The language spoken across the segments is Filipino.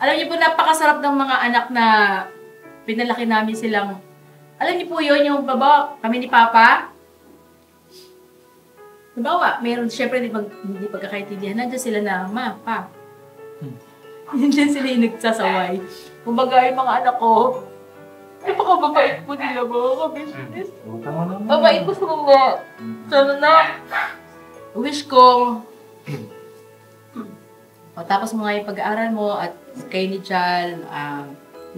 Alam niyo po, napakasarap ng mga anak na pinalaki namin silang, alam niyo po yun, yung baba, kami ni Papa. Nabawa, meron, syempre hindi pagkakaintindihan, nandiyan sila na, Ma, Pa. Nandiyan sila yung nagsasaway. Kumbaga yung mga anak ko, napakababait po nila mga ka-business. Babait po sa mga, sana na, wish ko, tapos mga yung pag-aaral mo at kayo ni Jal,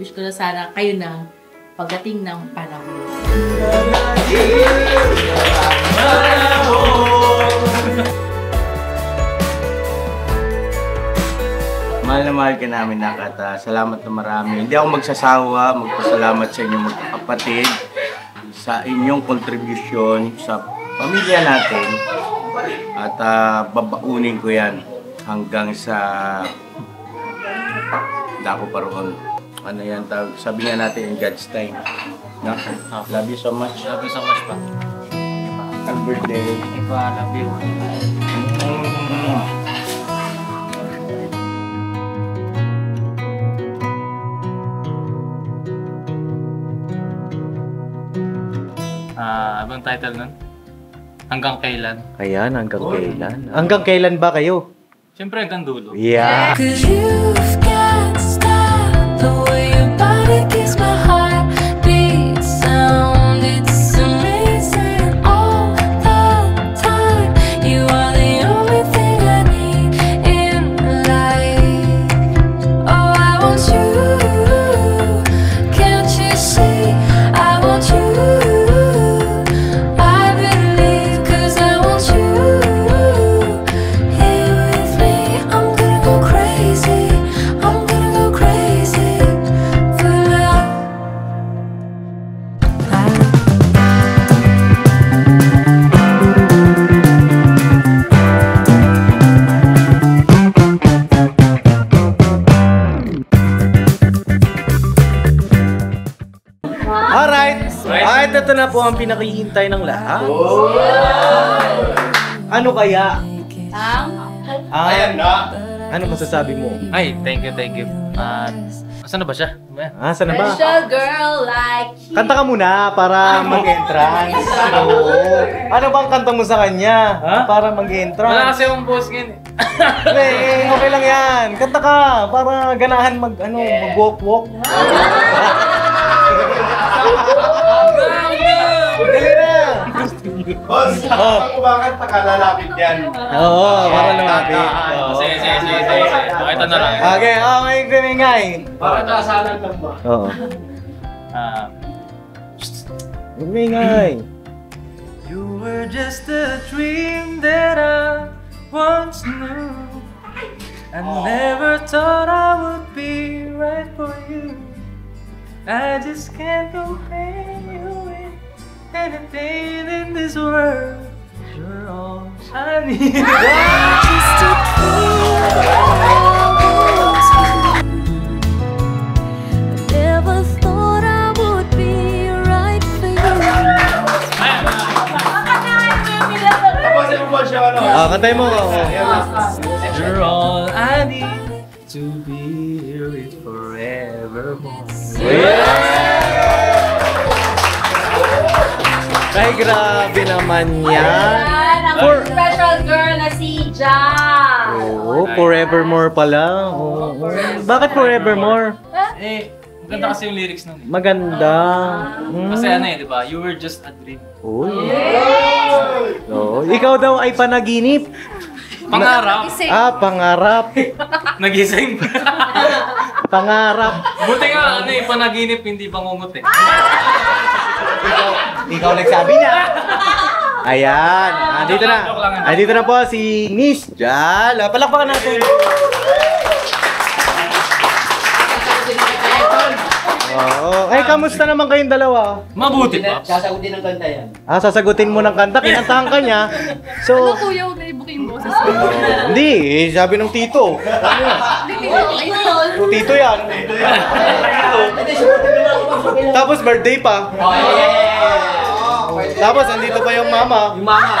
wish ko na sana kayo na pagdating ng panahon. Mahal na mahal ka namin, Nak, at salamat na marami. Hindi ako magsasawa, magpasalamat sa inyong magkakapatid sa inyong kontribusyon sa pamilya natin at babaunin ko yan hanggang sa dako pa roon. Ano yan tawag? Sabi nga natin in God's time. No? Love you so much. Love you so much pa. Happy birthday. Iba, love you. Anong title nun? Hanggang kailan? Ayan, hanggang kailan? Hanggang kailan ba kayo? Siyempre hanggang dulo. Yeah. Cause you've got style, the way your body keeps my heart beat sound. It's amazing all the time. You are the only thing I need in life. Oh, I want you. Can't you see? I want you. Alright, ito na po ang pinakihintay ng lahat. Ano kaya? Ayan na! Ano masasabi mo? Ay, thank you, thank you. Asan na ba siya? Saan na ba? Special girl like you. Kanta ka muna para mag-entrance. Oo. Ano bang kanta mo sa kanya? Para mag-entrance. Wala kasi akong boss ngayon eh. Okay lang yan. Kanta ka para ganahan mag-walk-walk. Dali na! Boss, kumakanta ka, lalapit yan. Oo, para lumapit. Sige. Ito na lang. Okay, kumingay. Bakit nakasalan lang ba? Oo. Kumingay. You were just a dream that I once knew. I never thought I would be right for you. I just can't compare you with anything in this world. You're all I need. Just to keep always you. I never thought I would be right for you. Tapasin mo ba siya ano? Kantay mo. You're all I need to be here with forevermore. Ay, grabe naman yan. Ang special girl na si Ja. Oo, forevermore pala. Oo. Bakit forevermore? Maganda kasi yung lyrics nun. Maganda. Kasi ano di ba? You were just a dream. Uy. Oo. Ikaw daw ay panaginip. Pangarap. Pangarap. Nagising. Pangarap. Buti nga, panaginip, hindi bangungot Ikaw nagsabi niya. Ayan. Andito na po si Miss Jal. Palakpakan natin. Oo. Ay, kamusta naman kayong dalawa? Mabuti pa. Sasagutin ng kanta yan. Sasagutin mo ng kanta. Kinantahan ka niya. So, Kuya, huwag na ibukin mo sa hindi. Sabi ng tito. Tito yan. Tapos birthday pa. Tapos andito pa yung mama. Yung mama.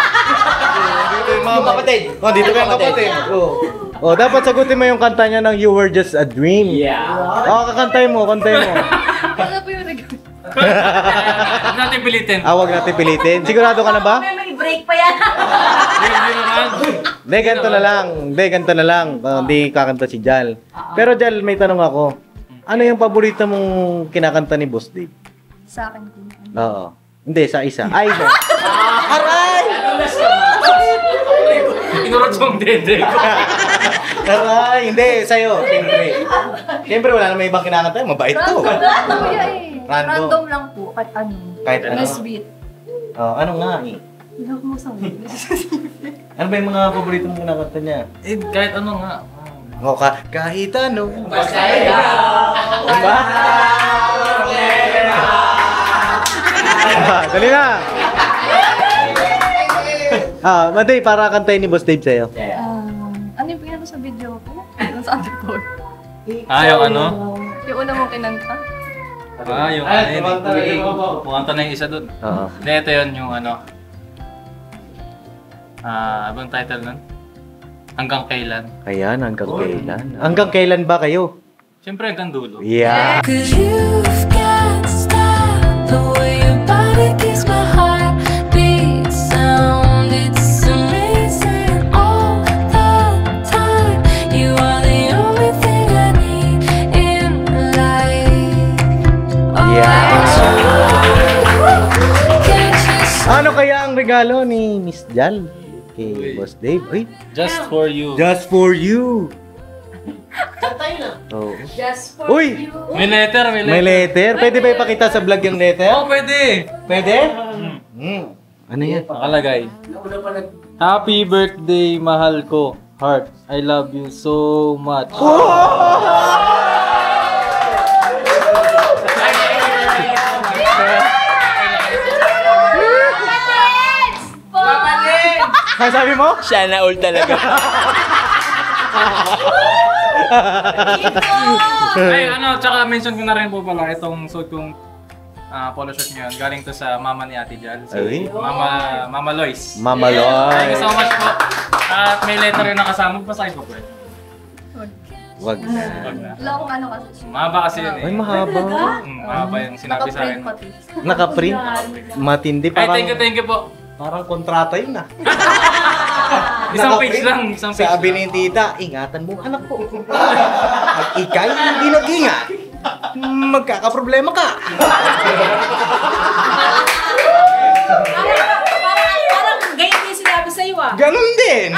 Dito yung mama. Yung kapatid. Dito pa yung kapatid. Oh, dapat sagutin mo yung kanta niya ng You Were Just a Dream. Yeah. Oh, kantay mo. Ano po yung regalo? Huwag natin pilitin. Huwag natin pilitin. Sigurado ka na ba? May break pa yan. Hindi naman. Hindi, ganito na lang. Hindi kakanta si Jal. Pero Jal, may tanong ako. Ano yung paborito mong kinakanta ni Boss Dave? Sa akin po. Oo. Hindi, sa isa. Ay, no. Aray! Inurot yung dede ko. Aray! Hindi, sa'yo. Siyempre, wala naman ibang kinakanta. Mabait to. Random kuya eh. Random. Random lang po. Kahit ano. Kahit ano. Na sweet. Oh, ano nga eh? Hindi ako masabi. Ano ba yung mga paborito mong kinakanta niya? Kahit ano nga. O, kahit ano. Basta ikaw. Diba? Dali na! Maday, para kantayin ni Boss Dave sa'yo. Ano yung pinano sa video ko? Ano sa underboard? Yung ano? Yung una mong kinanta? Yung ano yun. Pukanta na yung isa dun. Oo. Hindi, ito yun yung ano. Abang title nun? Hanggang kailan? Ayan, hanggang kailan? Hanggang kailan ba kayo? Siyempre hanggang dulo. Yeah. Cause you've got style, the way your body keeps my heart beat sound. It's amazing all the time. You are the only thing I need in life. Oh, Yeah. can't you see? Ano kaya ang regalo ni Miss Jal kay Boss Dave? Uy, Just for you. just for you. Oh. Just for Uy! you. May letter, May letter? Pwede ba ipakita sa vlog yung letter? Oo, pwede. Pwede? Ano yan? Nakalagay. Happy birthday, mahal ko. Heart, I love you so much. Ano sabi mo? Sana all talaga. Ay, tsaka mention ko na rin po pala itong suit kong polo shirt ngayon. Galing to sa mama ni Ate Jal. Ay. Mama Lois. Mama Thank you so Loy. much po. At may letter rin nakasama. Basahin ko po. Wag na. Wag na. Wala akong ano kasi. Mahaba kasi yun eh. Ay, mahaba. Mahaba yung sinabi sa akin. Naka-print pati. Naka-print. Matindi. Ay, Parang, thank you po. parang kontrata yun ah. Isang Naka-print. page lang. Isang page Sabi lang. ni tita, ingatan mo anak ko. Pag ikay hindi nag-ingat, magkakaproblema ka. Parang ganyan yung sinabi sa'yo ah. Ganun din.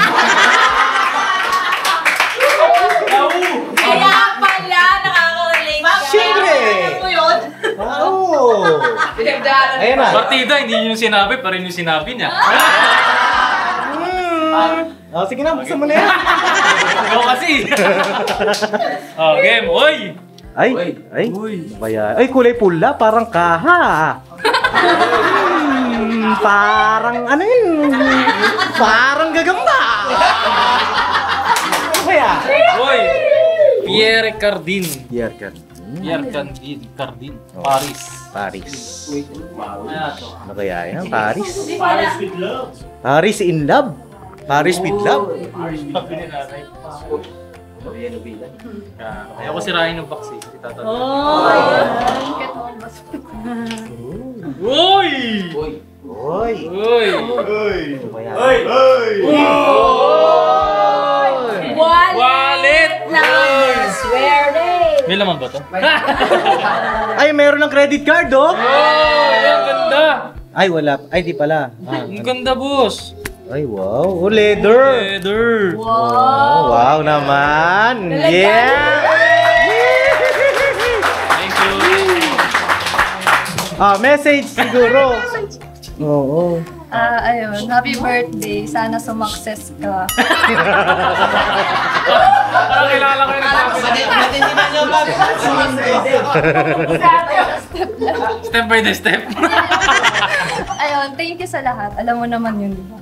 Kaya pala nakaka-relate ka. Siyempre. Alam mo yun? Oo. Ayan na. Partida, hindi yun yung sinabi, pa rin yung sinabi niya. Oh, sige na, buksan mo na yan. Ikaw kasi. Game. Oy! Ay, ay. Kaya, ay, kulay pula, parang kaha. Parang ano yun? Parang gagamba. Ano kaya? Oy! Pierre Cardin. Pierre Cardin. Pierre Cardin. Paris. Paris. Ano to? Ano kaya yan? Paris. Paris in love. Paris with love. Ayaw ko sirain yung box eh. Itatanong. Bakit mo mas? Uy! Oy. Uy! Ano kaya? Wallet! Swerte! May laman ba to? Ay, meron ng credit card, oh. Ang ganda! Ay, wala. Ay, di pala. Ang ganda, boss! Ay, wow. Oh, leather. Leather! Oh, wow naman. Yeah. Thank you! Message siguro. Oo. Ayun, happy birthday. Sana sumakses ka. Parang kilala ko yung nagsabi. Step by the step. Ayun, thank you sa lahat. Alam mo naman yun, di ba?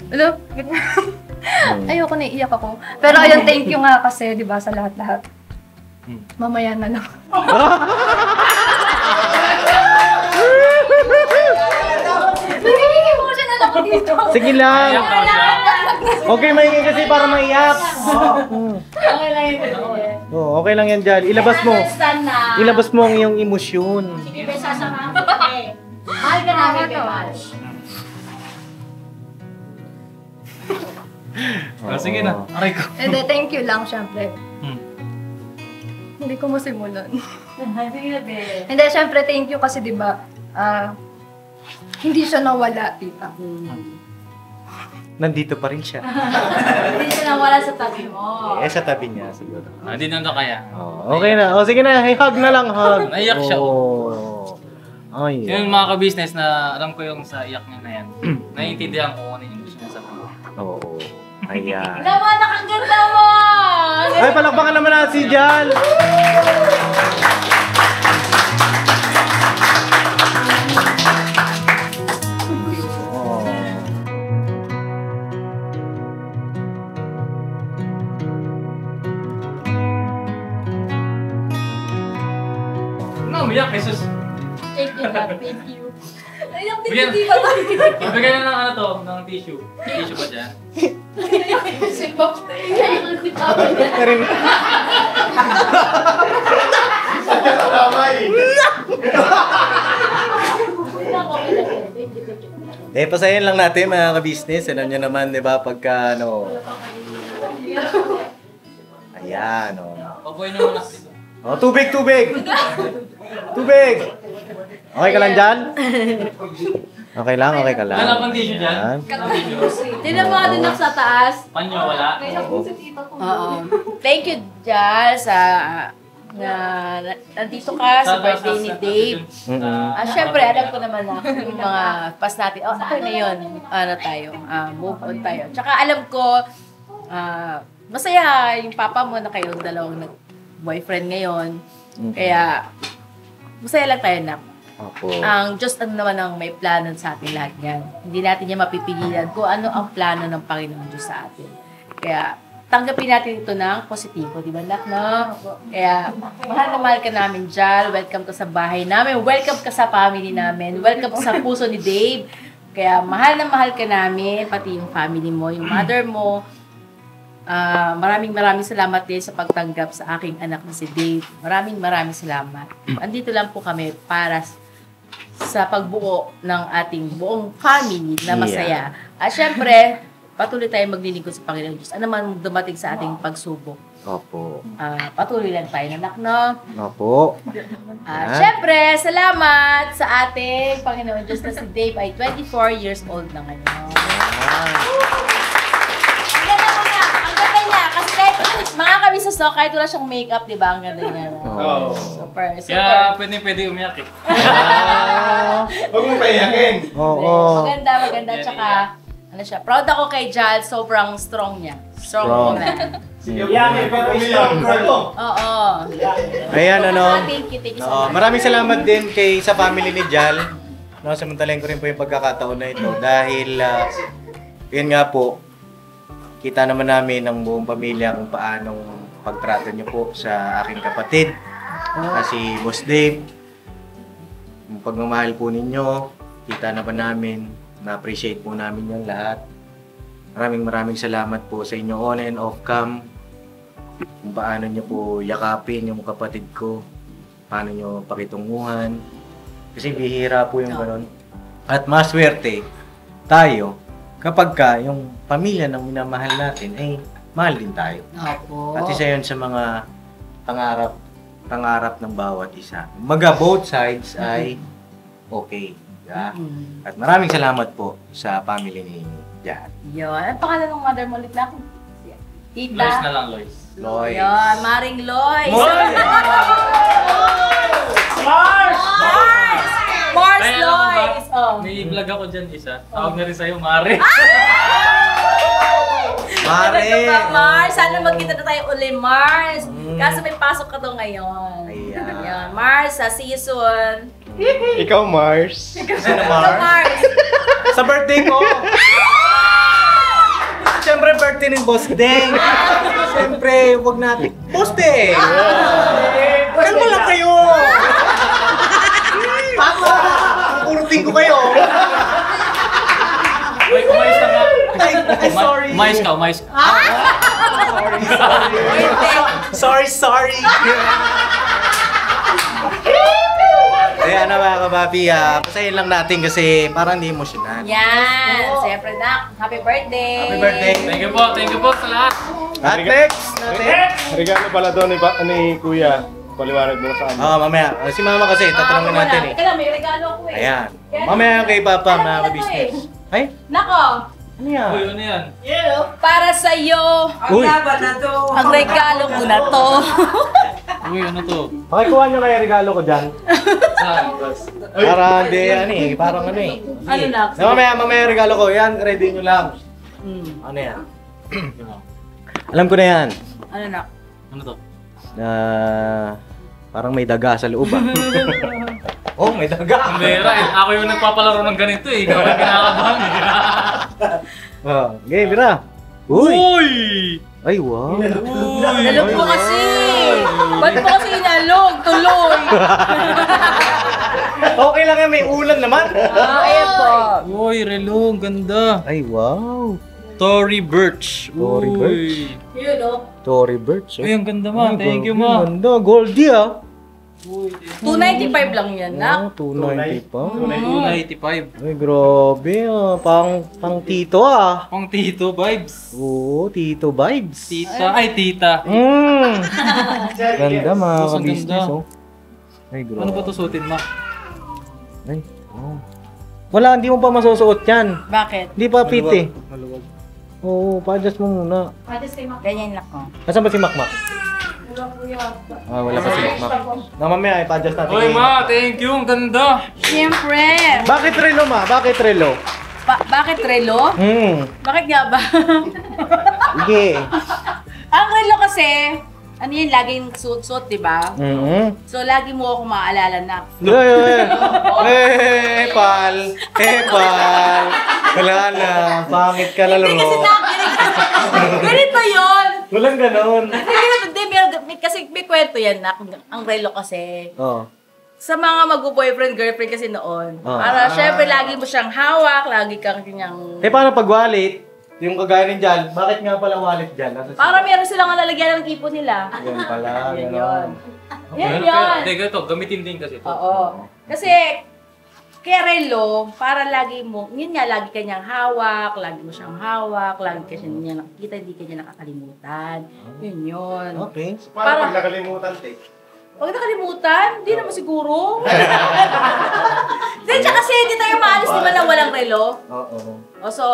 Alam, ayoko na iiyak ako. Pero ayun, thank you nga kasi, di ba, sa lahat-lahat. Mamaya na lang. Nagiging emotional ako dito. Sige lang. Ayan daw siya. Okay, maingay kasi para maiyak. Okay lang yun. Oh, okay lang yan, Jal. Ilabas mo. Understand na. Ilabas mo ang iyong emosyon. Sige, may sasamahan ko kami. Mahal ka namin, Mahal. Sige na, aray ko. Hindi, thank you lang, syempre. Hmm. Hindi ko masimulan. Sige na, be. Hindi, syempre, thank you kasi, di ba, hindi siya nawala, tita. Nandito pa rin siya. Hindi siya nawala sa tabi mo. Sa tabi niya siguro. Hindi na kaya. Oh, okay na. Oh, sige na. Hey, hug na lang, hug. Naiyak siya, Oh. Ay. Yung mga ka-business na alam ko yung sa iyak niya na yan, naiintindihan ko kung ano yung gusto niya sabihin. Oo. Ayan. Naman, nakaganda mo! Ay, palakpakan naman natin si Jal. Umiyak, Jesus. Thank you, God. Thank you. Ayok, Bigyan. hindi ba ba? Bigyan na ng ano to, ng tissue. Tissue ba dyan? Si Bob. Ayok, si Papa niya. Pasayan lang natin mga ka-business. Alam nyo naman, di ba, pagka, ayan, Pabuhay na muna dito. Tubig! Tubig! Okay ka lang dyan? Okay lang, okay ka lang. Wala pang tissue dyan? Ayan. Tignan mo nga din sa taas. Panyo, wala? Oo. Thank you, Jal, sa nandito ka sa birthday ni Dave. Syempre, alam ko naman na yung mga pas natin, okay na yun. Move on tayo. Tsaka alam ko, masaya yung papa mo na kayong dalawang boyfriend ngayon. Kaya, masaya lang tayo na. Opo. Ang Diyos naman ang may plano sa atin lahat yan. Hindi natin niya mapipigilan kung ano ang plano ng Panginoon Diyos sa atin. Kaya, tanggapin natin ito ng positibo, di ba, Nak, no? Kaya, mahal na mahal ka namin, Jal. Welcome ka sa bahay namin. Welcome ka sa family namin. Welcome ka sa puso ni Dave. Kaya, mahal na mahal ka namin, pati yung family mo, yung mother mo. Maraming salamat din sa pagtanggap sa aking anak na si Dave. Maraming salamat. Andito lang po kami para sa pagbuo ng ating buong family na masaya. At syempre, patuloy tayong maglilingkod sa Panginoon Diyos. Ano man dumating sa ating pagsubok. Opo. Patuloy lang tayo, anak, no? Opo. Syempre, salamat sa ating Panginoon Diyos na si Dave ay 24 years old na ngayon. Mga kami sa stock, kahit wala siyang makeup, di ba? Ang ganda niya. Super. Kaya pwede umiyak eh. Huwag mong paiyakin. Oo. Maganda. Tsaka, ano siya, proud ako kay Jal. Sobrang strong niya. Strong woman. Iyakin pa umiyak. Oo. Ayan, Thank you so much. maraming salamat din sa family ni Jal. Samantalahin ko rin po yung pagkakataon na ito dahil, yun nga po, kita naman namin ng buong pamilya kung paanong pagtrato niyo po sa aking kapatid, si Boss Dave. Yung pagmamahal po ninyo, kita naman namin, na-appreciate po namin yung lahat. Maraming salamat po sa inyo on and off cam. Kung paano niyo po yakapin yung kapatid ko, paano niyo pakitunguhan. Kasi bihira po yung ganun. At maswerte tayo kapag yung pamilya ng minamahal natin ay mahal din tayo. Opo. At isa yun sa mga pangarap ng bawat isa. Both sides ay okay. Yeah? At maraming salamat po sa family ni Jan. Yun. Ang pangalan ng mother mo ulit na? Tita. Lois na lang, Lois. Lois. Yun. Maring Lois. Mars Ay, alam mo ba? Lois. Oh. May vlog ako dyan isa. Tawag na rin sa'yo, Mare. Mare! Ano ba, Mars? Sana magkita na tayo uli, Mars. Kaso may pasok ka to ngayon. Ayan. Ayan. Mars, see you soon. Ikaw, Mars. Sino, Ito, Mars? Mars. Sa birthday ko! Siyempre, birthday ni Boss Deng. Siyempre, wag natin. Boss Deng! Kalma lang kayo! Kurutin ko kayo! Uy, kumayos na nga. Ay, sorry! Mais ka, mais ka. Sorry. Kaya na mga kababi, pasayin lang natin kasi parang hindi emosyonal. Yan! Siyempre, Nak. Happy birthday! Happy birthday! Thank you po sa lahat. At next natin. Regalo pala doon ni Kuya. Paliwanag mo sa amin. Mamaya. Si Mama kasi, tatanungin natin eh. Teka lang, may regalo ko eh. Ayan. Mamaya kay Papa, mga ka-business. Ay? Nako! Ano yan? Uy, ano yan? Para sa'yo, Uy! ang regalo ko na to. Uy, ano to? Pakikuha nyo kaya regalo ko dyan. Saan? Para hindi, parang ano eh. Ano na? Mamaya regalo ko. Yan, ready nyo lang. Ano yan? Alam ko na yan. Ano na? Ano to? Na parang may daga sa loob. Oh, may daga. Ang bera eh. Ako yung nagpapalaro ng ganito eh. Ikaw yung kinakabahan eh. Oh, okay, Bira. Uy! Uy! Ay, wow. Nalog po kasi! Ba't po kasi inalog? Tuloy! Okay lang yan, may ulan naman. Ayan po. Uy, relo. Ang ganda. Ay, wow. Tory Burch. Tory Uy. Burch. Yun o. Tory Birch. Uy, ang ganda ma. Thank you ma. Ganda, Goldie ah. 295 lang yan, Nak. 290 pa. 295. Ay, grabe ah. Pang tito ah. Pang tito vibes. Oo, tito vibes. Tita. Ay, tita. Ganda mga Ang ka-business ganda. oh. Ay, grabe. Ano ba to suotin ma? Ay, oh. Wala, hindi mo pa masusuot yan. Bakit? Hindi pa fit eh. Maluwag. Oo, pa-adjust mo muna. Ganyan lang ko. Nasaan ba si Makmak? Ah, wala pa si Makmak. Na mamaya, ipa-adjust natin. Uy ma, thank you. Ang ganda. Siyempre! Bakit relo ma? Bakit relo? Bakit relo? Bakit nga ba? Sige. Ang relo kasi, ano yun, laging suot-suot, di ba? So, lagi mo ako maaalala na. Pal. Wala na. Pangit ka lalo. Hindi kasi ganito yun. Walang ganon. Hindi, kasi may kwento yan na, ang relo kasi. Oo. Sa mga mag-boyfriend, girlfriend kasi noon. Para syempre, lagi mo siyang hawak, lagi kang kanyang... Paano pag wallet? Yung kagaya ni Jan, bakit nga pala wallet dyan? Para meron silang lalagyan ng tipo nila. Yan pala. Yan ganon. yun. Yan yun. Hindi, ganito. Gamitin din kasi ito. Oo. Kasi, kaya relo, para lagi mo, yun nga, lagi kanyang hawak, lagi mo siyang hawak, lagi ka niya nakikita, hindi ka niya nakakalimutan. Yun yun. Okay. Paano pag nakalimutan, te? Huwag nakalimutan, hindi naman siguro. Then, kasi hindi tayo maalis, di ba, na walang relo? Oo. O so,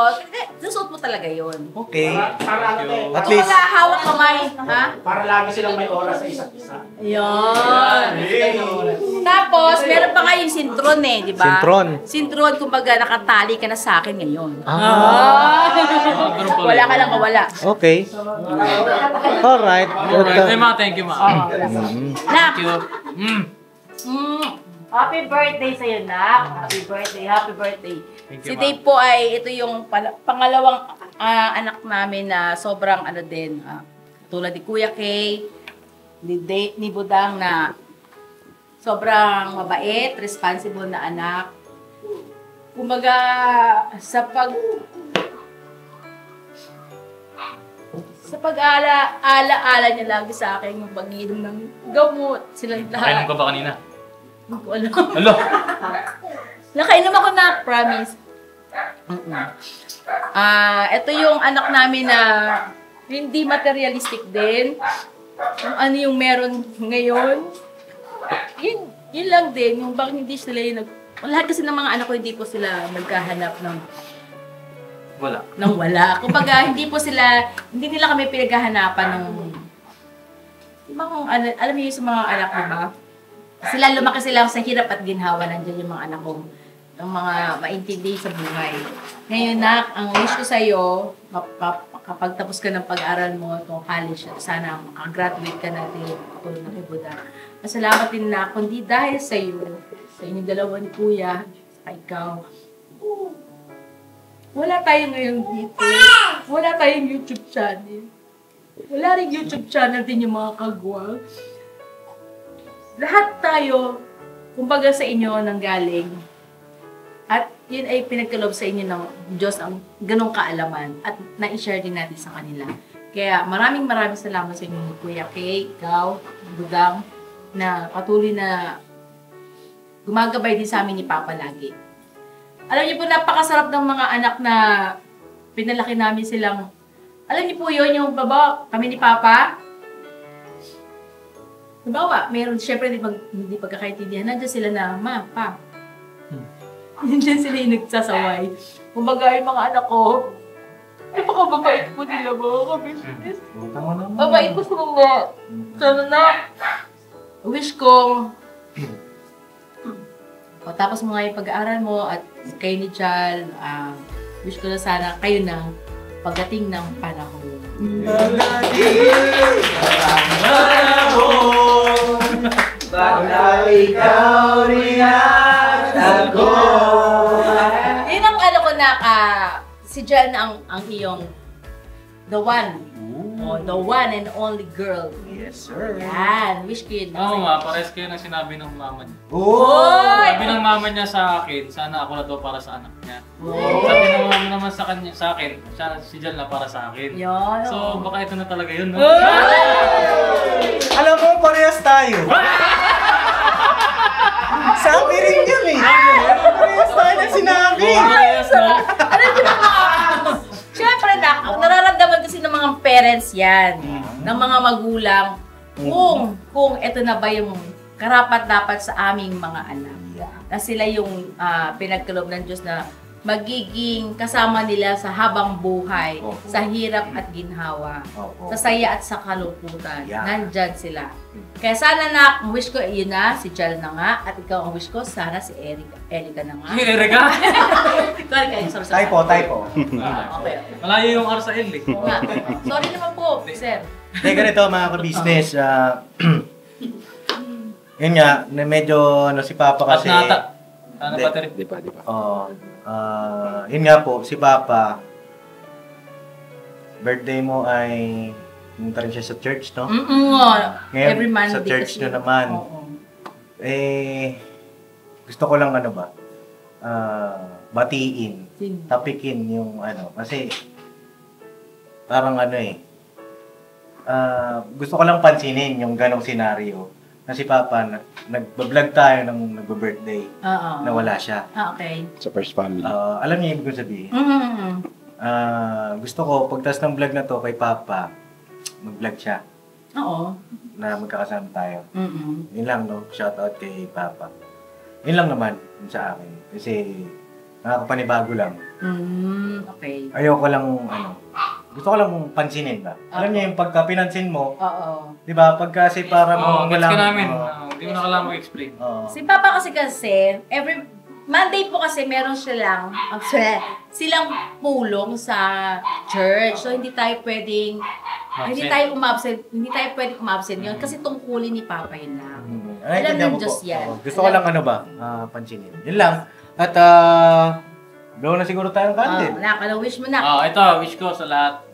susuot mo talaga yun. Okay. Para At Kung least, wala hawak kamay, ha? para lagi silang may oras sa isa't isa. Ayun. Tapos, meron pa nga yung sintron eh, di ba? Sintron. Sintron, kumbaga nakatali ka na sa akin ngayon. Ganun pala Wala yun. ka lang kawala. Okay. Alright. Alright, ma, thank you ma. Nak! Thank you. Happy birthday sa'yo, Nak. Happy birthday, happy birthday. Thank Si you, Dave po ay, ito yung pangalawang anak namin na sobrang ano din, tulad ni Kuya Kay, ni Budang na sobrang mabait, responsible na anak. Kumbaga, sa pag-ala niya lagi sa akin yung pag-inom ng gamot. Silang Kainom lahat. ka ba kanina? Hindi ko alam. Alo! Nakainom ako na, promise. Ito yung anak namin na hindi materialistic din. Kung ano yung meron ngayon. Yun lang din, yung bakit hindi sila yung lahat kasi ng mga anak ko, hindi po sila nagkahanap ng wala. Kumbaga, hindi nila kami pinaghahanapan ng ibang, alam niyo sa mga anak mo ba? Lumaki sila sa hirap at ginhawa, nandiyan yung mga anak ko, yung mga maintindi sa buhay. Ngayon, Nak, ang wish ko sa'yo, kapag tapos ka ng pag-aral mo, itong college, sana makagraduate ka natin, tulad ng kay Buddha. Masalamat din na, kundi dahil sa'yo, sa inyong dalawa ni Kuya, sa ikaw, wala tayo ngayon dito. Wala tayong YouTube channel. Wala rin YouTube channel din yung mga kagwang. Lahat tayo, kumbaga sa inyo nanggaling. At yun ay pinagkaloob sa inyo ng Diyos ang ganong kaalaman at na-share din natin sa kanila. Kaya maraming salamat sa inyo, Kuya Kay, ikaw, Budang, na patuloy na gumagabay din sa amin ni Papa lagi. Alam niyo po, napakasarap ng mga anak na pinalaki namin silang, alam niyo po yun, yung baba, kami ni Papa, halimbawa, meron, syempre hindi pagkakaintindihan, nandiyan sila na, Ma, Pa. Nandiyan sila yung nagsasaway. Kumbaga, yung mga anak ko, napakababait po nila mga business. Babait ko sa mga, sana na, wish ko, tapos mo nga yung pag-aaral mo at kayo ni Chal, wish ko na sana kayo na pagdating ng panahon. Baka ikaw rin at ako. Yun ang ano ko na, si Jan ang iyong the one. Oh, the one and only girl. Yes, sir. Yan, wish ko yun. Oo nga, pares kayo ng sinabi ng mama niya. Oy! Sabi ng mama niya sa akin, sana ako na to para sa anak niya. Sabi ng mama naman sa akin, si Jan na para sa akin. Yun. So, baka ito na talaga yun, no? Alam mo, parehas tayo. Sabi rin yun eh. Parehas tayo na sinabi. Parehas, no? Alam niyo ba, siyempre nararamdaman kasi ng mga parents yan, ng mga magulang, kung ito na ba yung karapat-dapat sa aming mga anak. Na sila yung pinagkaloob ng Diyos na magiging kasama nila sa habang buhay, sa hirap at ginhawa, sa saya at sa kalungkutan. Nandyan sila. Kaya sana na, wish ko, yun na, si Chal na nga, at ikaw ang wish ko, sana si Erica na nga. Erika? Sorry. Typo. Okay. Malayo yung R sa L eh. Oo nga. Sorry naman po, sir. Hindi, ganito mga ka-business. Yun nga, na medyo si Papa kasi... At nata. Ano ba, Terry? Di pa. Yun nga po, si Papa, birthday mo ay pumunta rin siya sa church, no? Ngayon, Every Monday sa church kasi. nyo naman. Oo. Gusto ko lang batiin, Sige. tapikin yung kasi parang gusto ko lang pansinin yung ganong senaryo. Na si Papa, nagbablog tayo nung nagbe-birthday, Oo. na wala siya. Okay. Sa first family. Alam niyo yung ibig kong sabihin? Gusto ko, pagtas ng vlog na to kay Papa, mag-vlog siya. Oo. Na magkakasama tayo. Mm-mm. Yun lang, no? Shoutout kay Papa. Yun lang naman yun sa akin. Kasi nakakapanibago lang. Okay. Ayoko lang, gusto ko lang pansinin ba? Alam niyo yung pagka pinansin mo, Oo. di ba? Pagka kasi parang Gets ka namin. Hindi mo na kailangan mag-explain. Si Papa kasi every Monday po kasi meron silang pulong sa church. So hindi tayo pwedeng hindi tayo pwedeng umabsent yun kasi tungkulin ni Papa yun lang. Alam ng Diyos yan. Gusto ko lang pansinin. Yun lang. At blow na siguro tayo ng candle. Wish mo na. Ito, wish ko sa lahat.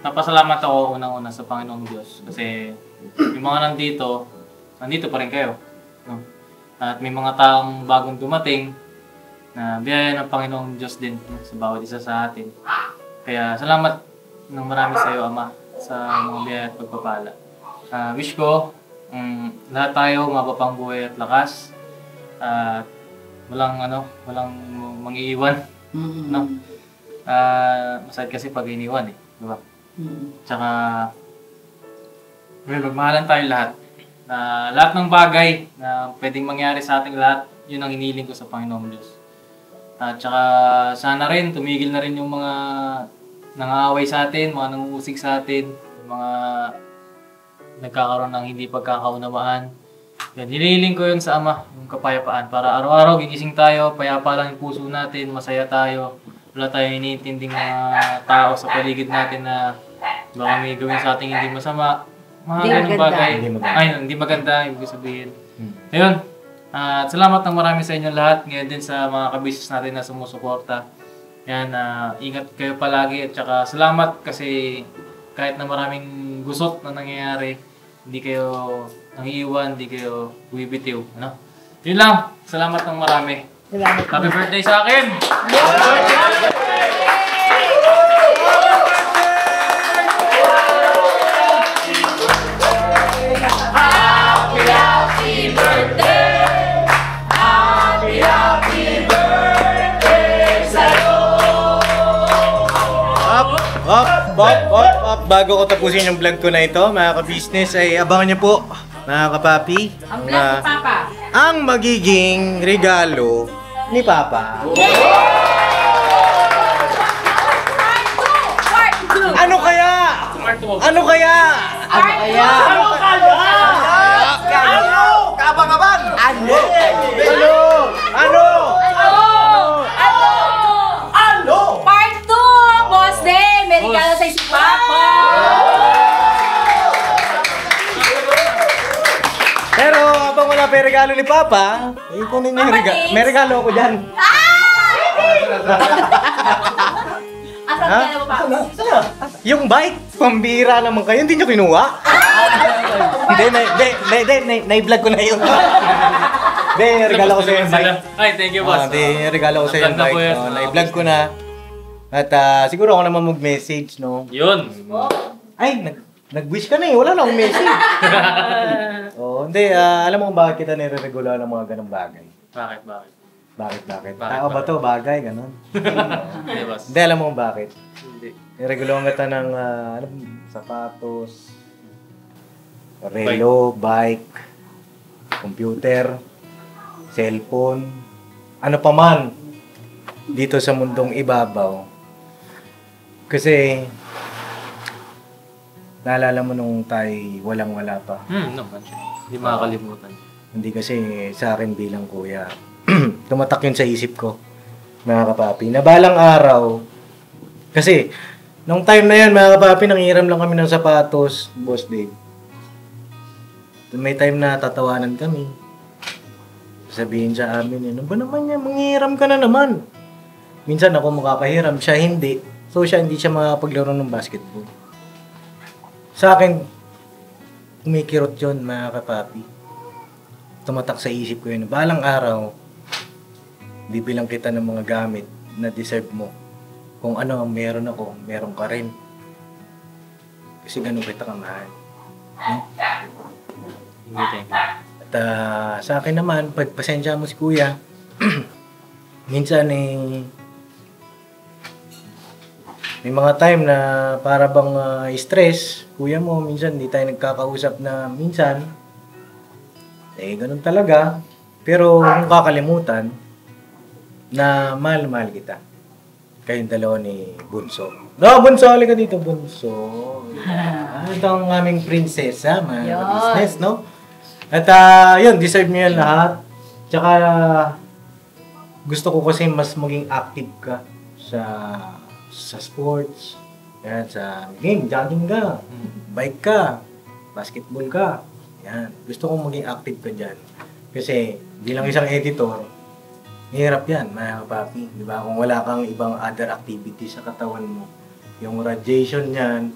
Napasalamat ako unang-una sa Panginoong Diyos. Kasi yung mga nandito pa rin kayo. No? At may mga taong bagong dumating na biyaya ng Panginoong Diyos din sa bawat isa sa atin. Kaya salamat ng marami sa iyo, Ama, sa mga biyaya at pagpapala. Wish ko, lahat tayo mapapang buhay at lakas. At walang mangiiwan. No? Masakit kasi pag iniwan eh. Diba? Tsaka, magmahalan tayo lahat. Lahat ng bagay na pwedeng mangyari sa ating lahat, yun ang iniling ko sa Panginoong Diyos. At tsaka, sana rin, tumigil na rin yung mga nangaaway sa atin, mga nangungusig sa atin, yung mga nagkakaroon ng hindi pagkakaunawaan. Yan, hinihiling ko yun sa Ama, yung kapayapaan, para araw-araw gigising tayo, payapa lang yung puso natin, masaya tayo, wala tayong iniintinding mga tao sa paligid natin na baka may gawin sa ating hindi masama. Mga ganung bagay. Hindi maganda, ibig sabihin. Ayun, at salamat ng marami sa inyo lahat, ngayon din sa mga kabisis natin na sumusuporta. Yan, ingat kayo palagi at saka salamat kasi kahit na maraming gusot na nangyayari, hindi kayo nangiiwan, hindi kayo bumibitiw, ano? Yun lang. Salamat ng marami. Salamat. Happy birthday sa akin! Bago ko tapusin yung vlog ko na ito, mga ka-business, ay abangan niyo po, mga kapapi, Ang vlog ni Papa. ang magiging regalo ni Papa. Part 2! Ano kaya? Smart mo. Ano kaya? Part 2! Ano kaya? Ano? Kabang-abang! Ano? Ano? Ano? Ano? Part 2! Boss Day! May regalo sa'yo si Papa! Pero habang wala pa yung regalo ni Papa, eh, kunin niyo yung regalo. May regalo ako dyan. Asan ka na mo, Papa? Yung bike, pambira naman kayo, hindi niyo kinuha? Hindi, na-vlog ko na yun. Hindi, regalo ko sa'yo yung bike. Ay, thank you, boss. Hindi, regalo ko sa'yo yung Ganda po bike. yan. No? Na-vlog ko na. At siguro ako naman mag-message, no? Yun. Ay, nag-wish ka na eh. Wala na akong message. Hindi, alam mo kung bakit kita nire-regula ng mga ganong bagay? Bakit? Bakit? Bakit? Tao ba to? Bagay, ganon. Hindi, boss. Hindi, alam mo kung bakit? Hindi. Nire-regulahan kita ng sapatos, relo, bike, computer, cellphone, ano pa man dito sa mundong ibabaw. Kasi naalala mo nung tayo walang-wala pa. Naman. Hindi makakalimutan. Hindi kasi sa akin bilang kuya. Tumatak yun sa isip ko, mga kapapi. Na balang araw, kasi nung time na yan, mga kapapi, nanghiram lang kami ng sapatos, Boss Dave. May time na tatawanan kami. Sabihin sa amin, ano ba naman yan? Manghiram ka na naman. Minsan ako makakahiram, siya hindi. So siya hindi siya makapaglaro ng basketball. Sa akin, kumikirot yun, mga kapapi. Tumatak sa isip ko yun. Balang araw, bibilang kita ng mga gamit na deserve mo. Kung ano ang meron ako, meron ka rin. Kasi ganun kita kamahal. Hindi, thank you. At sa akin naman, pagpasensya mo si kuya, minsan may mga time na para bang stress, kuya mo, minsan hindi tayo nagkakausap na minsan. Ganun talaga. Pero kung kakalimutan, na mahal kita. Kayong dalawa ni Bunso. No, Bunso, halika dito, Bunso. Ito ang aming prinsesa, mga business, no? At yun, deserve niyo yan lahat. Tsaka, gusto ko kasi mas maging active ka sa sports, yan, sa game, jogging ka, bike ka, basketball ka. Yan. Gusto kong maging active ka dyan. Kasi, bilang isang editor, mahirap yan, mga kapapi. Di ba? Kung wala kang ibang other activity sa katawan mo, yung radiation yan,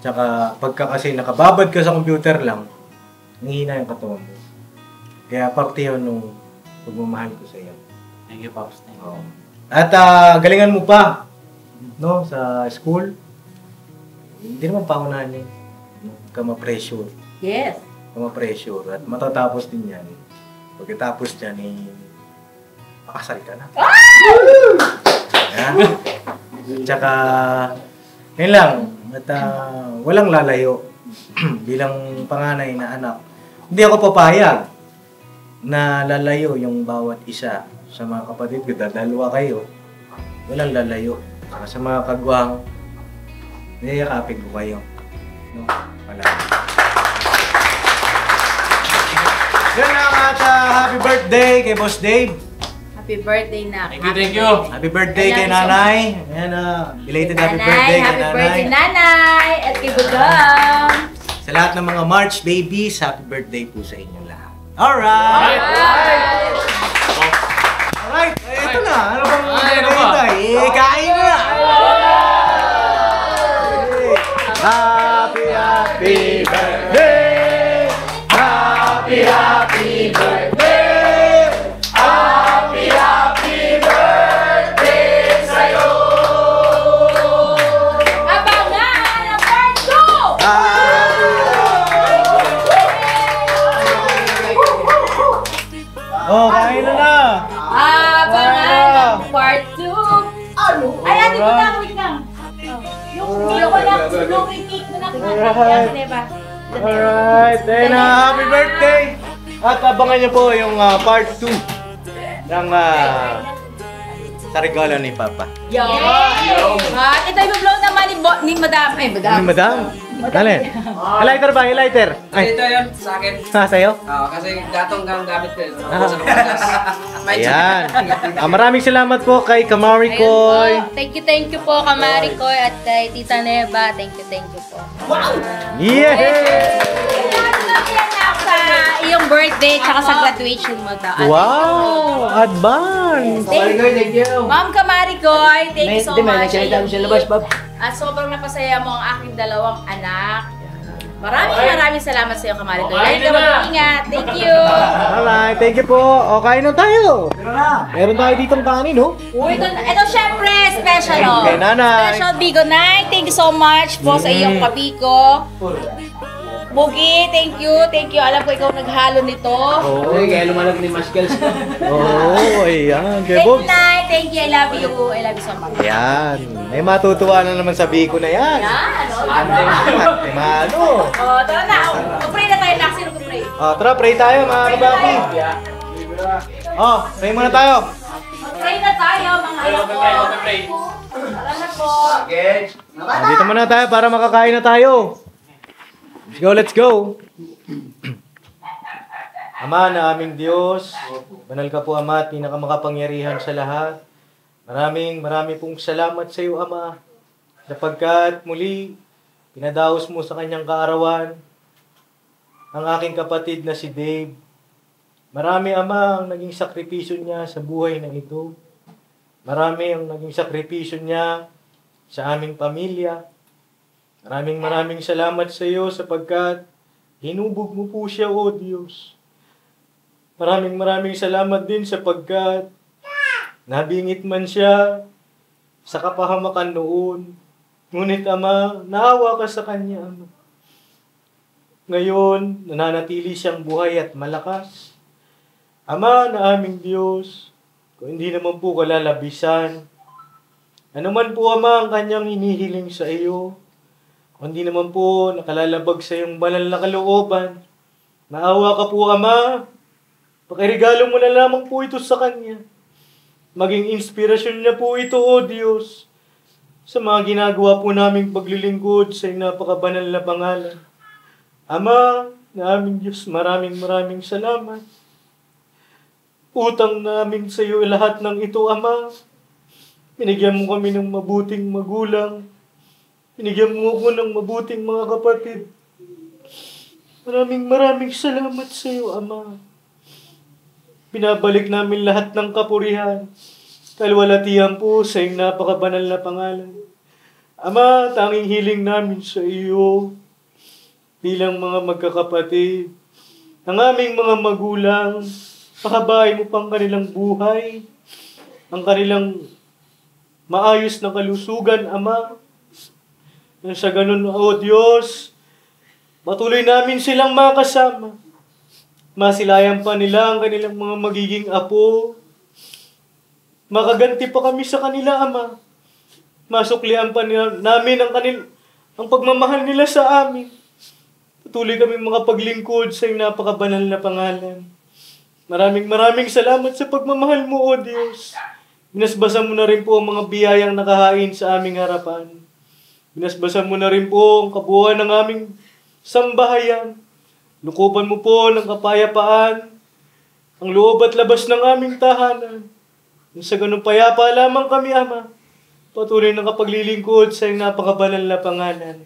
tsaka pagka kasi nakababad ka sa computer lang, nangihina yung katawan mo. Kaya parte yun nung pagmamahal ko sa iyo. Thank you, Pops. Thank you. At galingan mo pa, no, sa school. Hindi naman paunahan yun. Huwag ka ma-pressure. Yes. Pressure at matatapos din yan. Pagkatapos dyan, makasal ka na. Yan. Tsaka, yun lang. At walang lalayo. Bilang panganay na anak. Hindi ako papayag na lalayo yung bawat isa sa mga kapatid ko. Dalawa kayo. Walang lalayo. Tsaka sa mga kagwang, niyayakapin ko kayo. No? Wala. Yun lang at happy birthday kay Boss Dave. Happy birthday na. Thank you. Happy birthday kay Nanay. Ayan belated happy birthday kay Happy Nanay. birthday, Nanay! At kay Budong! Sa lahat ng mga March babies, happy birthday po sa inyo lahat. Alright! Alright! Ito na. Ano bang Ano ba? kain na! Happy birthday! Happy birthday! Oh, kain na na! Abangan ang part 2. Ay, ate mo na, wait lang. Yung cake mo na kita. Alright, then happy birthday! At abangan niyo po yung part 2 ng sa regalo ni Papa. Yo! At ito yung blow naman ni Madam. Ni Madam? Dali. Lighter ba? Lighter? Ay. Ito yun, sa akin. Sa'yo? Oo, kasi gatong kang gamit ko. Ayan. Maraming salamat po kay Kamari Koy. Thank you po, Kamari Koy at kay Tita Neva. Thank you po. Yeah! Sa iyong birthday tsaka sa graduation mo daw. Wow! Advance! Thank you. Ma'am Kamari Koy, thank you so much. Bob. At sobrang napasaya mo ang aking dalawang anak. Maraming salamat sa iyo, Kamari Koy. Lagi ka mag-ingat. Thank you. Alright, thank you po. O, kain na tayo. Meron tayo ditong kanin, no? Uy, ito syempre, special oh. Kay nanay. Special Bigo Night. Thank you so much po sa iyong kabiko. Bugi, thank you. Alam ko ikaw naghalo nito. Okay, kaya lumalag ni Maskels. Oo, ayan. Kay Thank you, Bob. Nay. Thank you. I love you. I love you so much. Ayan. May matutuwa na naman sa biko na yan. May maano. Oh, tara na. Pray na tayo. Sino ko pray? Tara, pray tayo mga kabaki. Pray muna tayo. Pray na tayo, mga anak ko. Tara na po. Dito muna tayo para makakain na tayo. Let's go. Ama na aming Diyos, banal ka po Ama at pinakamakapangyarihan sa lahat. Marami pong salamat sa iyo Ama, sapagkat muli pinadaos mo sa kanyang kaarawan ang aking kapatid na si Dave. Marami Ama ang naging sakripisyo niya sa buhay na ito. Marami ang naging sakripisyo niya sa aming pamilya. Maraming salamat sa iyo sapagkat hinubog mo po siya, O Diyos. Maraming salamat din sapagkat nabingit man siya sa kapahamakan noon. Ngunit Ama, naawa ka sa kanya, Ama. Ngayon, nananatili siyang buhay at malakas. Ama na aming Diyos, kung hindi naman po kalalabisan, ano man po Ama ang kanyang hinihiling sa iyo, hindi naman po nakalalabag sa iyong banal na kalooban. Naawa ka po, Ama. Pakiregalo mo na lamang po ito sa Kanya. Maging inspirasyon niya po ito, O Diyos, sa mga ginagawa po naming paglilingkod sa iyong napakabanal na pangalan. Ama, na aming Diyos, maraming salamat. Utang namin sa iyo lahat ng ito, Ama. Binigyan mo kami ng mabuting magulang. Binigyan mo ko ng mabuting mga kapatid. Maraming salamat sa iyo, Ama. Binabalik namin lahat ng kapurihan, kalwalatian po sa iyong napakabanal na pangalan. Ama, tanging hiling namin sa iyo, bilang mga magkakapatid, ang aming mga magulang, pakabahay mo pang kanilang buhay, ang kanilang maayos na kalusugan, Ama. Nang sa ganun, O Diyos, patuloy namin silang makasama. Masilayan pa nila ang kanilang mga magiging apo. Makaganti pa kami sa kanila, Ama. Masuklian pa namin ang pagmamahal nila sa amin. Patuloy kami mga paglingkod sa iyong napakabanal na pangalan. Maraming salamat sa pagmamahal mo, O Diyos. Binasbasan mo na rin po ang mga biyayang nakahain sa aming harapan. Binasbasan mo na rin po ang kabuuan ng aming sambahayan. Lukuban mo po ng kapayapaan ang loob at labas ng aming tahanan. Sa ganun payapa lamang kami, Ama. Patuloy ng kapaglilingkod sa iyong napakabanal na pangalan.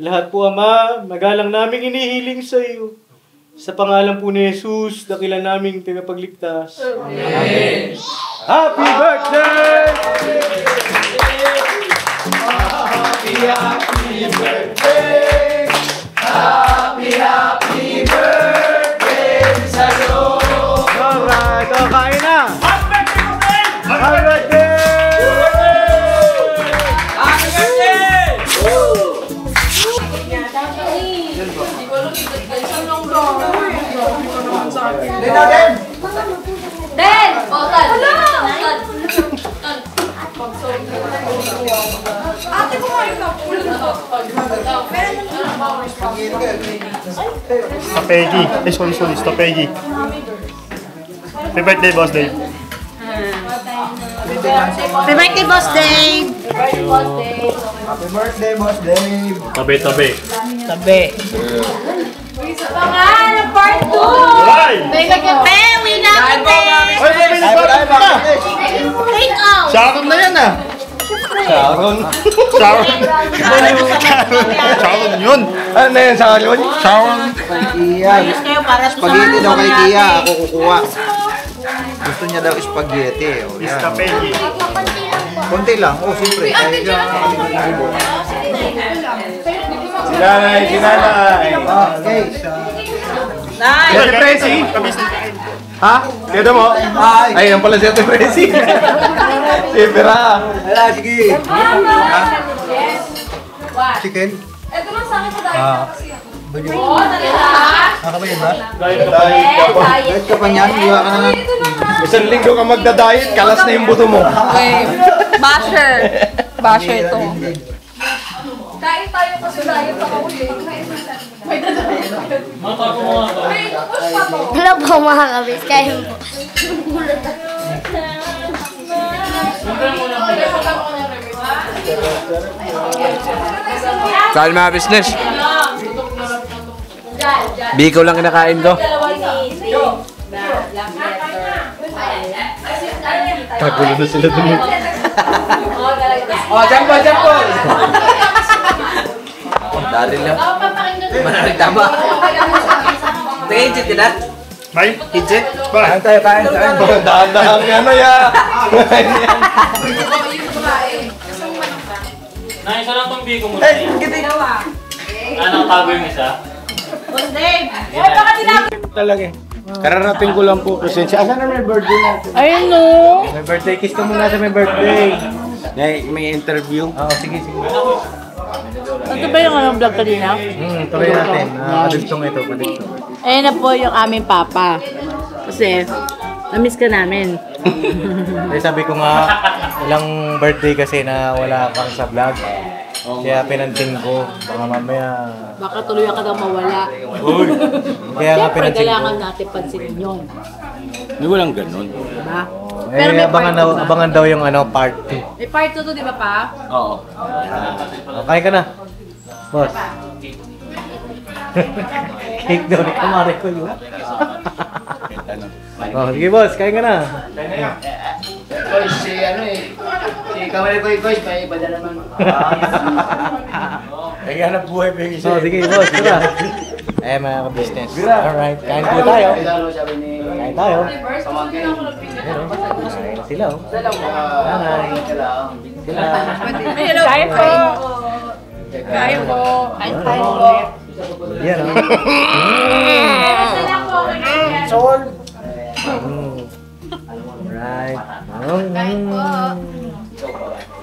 Lahat po, Ama, magalang naming inihiling sa iyo. Sa pangalan po ni Jesus, dakilan naming tagapagligtas. Amen. Happy birthday! Happy birthday! Happy birthday sa'yo! Alright, kain na! Happy birthday! Happy birthday! Hindi ko alam, isang long daw. Dito din! Stapegi. Sorry. Stapegi. Happy birthday, Boss Dave. Happy birthday, Boss Dave! Happy birthday, Boss Dave! Tabi. Pangalan, part 2! Ay! Uwi na ako, Ay, mabili pa rin ka! Take out! Sharon na yan ah! Sharon yun! Ano na yan, Sharon? Sharon! Kia. Spaghetti daw kay Kia, ako kukuha. Gusto niya daw spaghetti. O, yan. Stapegi. Konti lang. Oh, siyempre. Sinanay! Okay. Ate Presi! Ha? Kaya mo? Ay, yan pala si Ate Presi. Siyempre ha. Wala, sige. Ha? Chicken? Ito lang sa akin sa diet. Nakakabayad ba? Diet ka pa niyan. Iwa ka na. Isang linggo ka magda-diet, kalas na yung buto mo. Basher ito. Kain tayo kasi diet ako ulit. Hello po mga kabis, kayo po. Saan mga business? Biko lang kinakain ko. Kagulo na sila dun. Oh, jump po! Dari lang. Manarig tama. Tingin ka na? May? Hidget? Ba? Kain. Dahan-dahan yan na ya! Naisa lang tong biko mo. Anong tago yung isa? Talaga eh. Kararating ko lang po kasi. Asan na may birthday natin? Ayun no. May birthday kiss ka muna sa may birthday. May interview. Oo, sige. Ito ba yung vlog kanina? Tuloy natin. Padugtong ito, padugtong. Ayun na po yung aming papa. Kasi, na-miss ka namin. Kasi sabi ko nga, ilang birthday kasi na wala kang sa vlog. Kaya pinanting ko. Baka mamaya... Baka tuloy ka daw mawala. Uy! Kaya nga Siyempre, pinanting ko. kailangan natin pansinin yun. Hindi walang ganun. Diba? Eh, abangan daw yung part 2. May part 2 to, di ba pa? Oo. Kain ka na. Boss. Cake daw ni Kamari ko yun. Oh, sige boss, kain ka na. Si Kamari ko guys, may iba na naman. Ay, hanap buhay pa yung isa. Oh, sige boss, tara. Mga ka-business. Alright, kain po tayo. Kain tayo. Kain sila oh. Nanay. Sila. Kain po. Kain po. Kain po. Yan oh. Sol. Alright.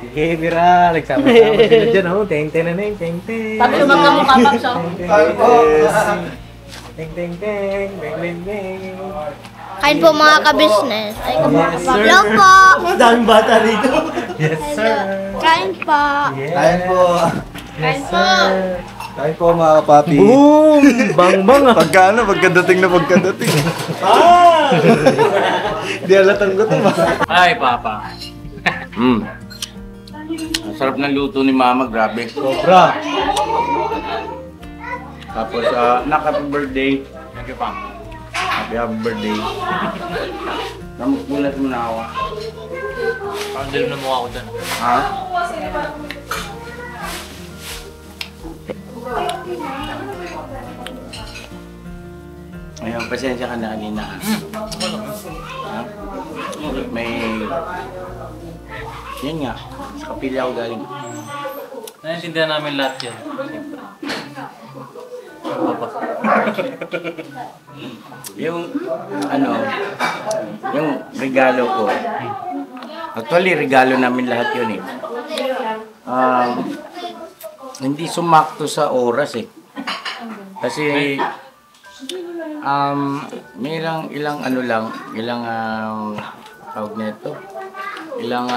Sige, Bira. Nagsama-sama sila dyan oh. Teng-teng-teng. Teng-teng. Sabi yung mga mukha, Paps, oh. Teng-teng-teng. Beng-beng-beng. Kain po mga kabisnes. Ay, Yes, sir. hello po. Daming bata rito. Yes, sir. Kain po. Kain po. Yes, sir. Kain po mga kapapi. Boom! Bang-bang ah. Pagkadating na pagkadating. Di alatang gutom ah. Ay, Papa. Ang sarap ng luto ni Mama, grabe. Sobra. Tapos, happy birthday. Thank you, Pam. Happy birthday. Namulat mo na ako. Parang dilim na mukha ko dyan. Ha? Ayun, pasensya ka na kanina. Ha? May... Yan nga, sa kapilya ako galing. Naiintindihan namin lahat yan. Papa. Yung, yung regalo ko. Actually, regalo namin lahat yun eh. Hindi sumakto sa oras eh. Kasi, may ilang tawag nito, ilang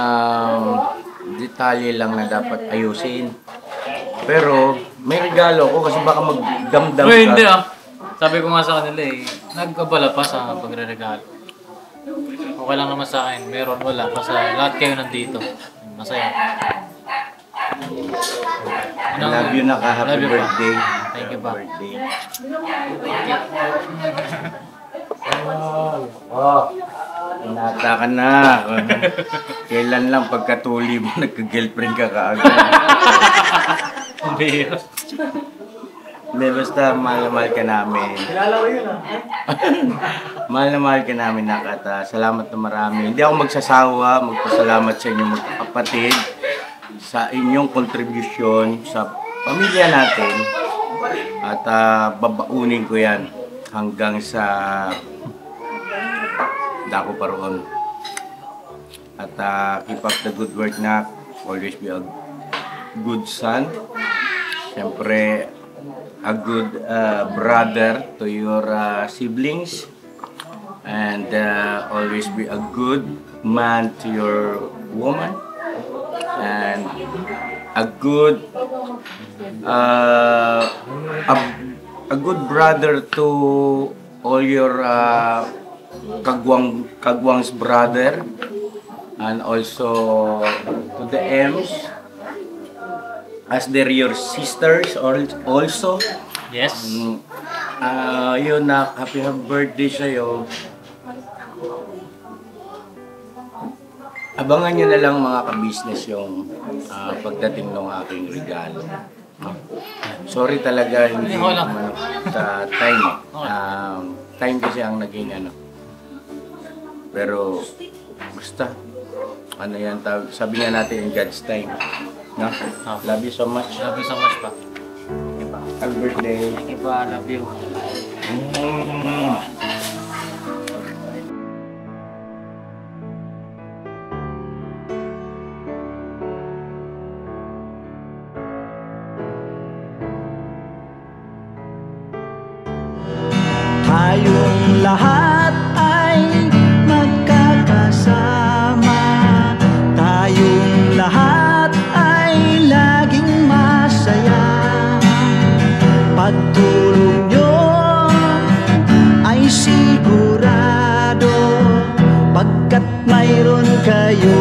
detalye lang na dapat ayusin. Pero, may regalo ko kasi baka magdamdam ka. Uy, hindi ah. Sabi ko nga sa kanila eh, nag-abala pa sa pagre-regalo. Okay lang naman sa akin, meron, wala. Basta lahat kayo nandito. Masaya. I love you na ka. Happy Love you pa. birthday. Thank you pa. Birthday. Nata ka na. Kailan lang pagkatuli mo, nagka-girlfriend ka kaagad. Hindi. Hindi, basta mahal na mahal ka namin. Kilala ko yun Mahal na mahal ka namin, Nak. At salamat na marami. Hindi ako magsasawa, magpasalamat sa inyong magkakapatid sa inyong kontribusyon sa pamilya natin. At babaunin ko yan hanggang sa dako pa roon. At keep up the good work, Nak. Always be a good son. Siyempre, a good brother to your siblings. And always be a good man to your woman. And a good a good brother to all your kagwang's brother, and also to the M's, as they're your sisters also. Yes. Yun, na happy birthday sa'yo. Abangan nyo na lang mga ka-business yung pagdating ng aking regalo. Sorry talaga, hindi naman sa time. Time kasi ang naging ano. Pero basta, ano yan, sabi nga natin in God's time. No? Love you so much. Love you so much pa. Happy birthday. Thank you pa, love you. Tayong lahat ay magkakasama. Tayong lahat ay laging masaya. Pagtulong nyo ay sigurado, pagkat mayroon kayo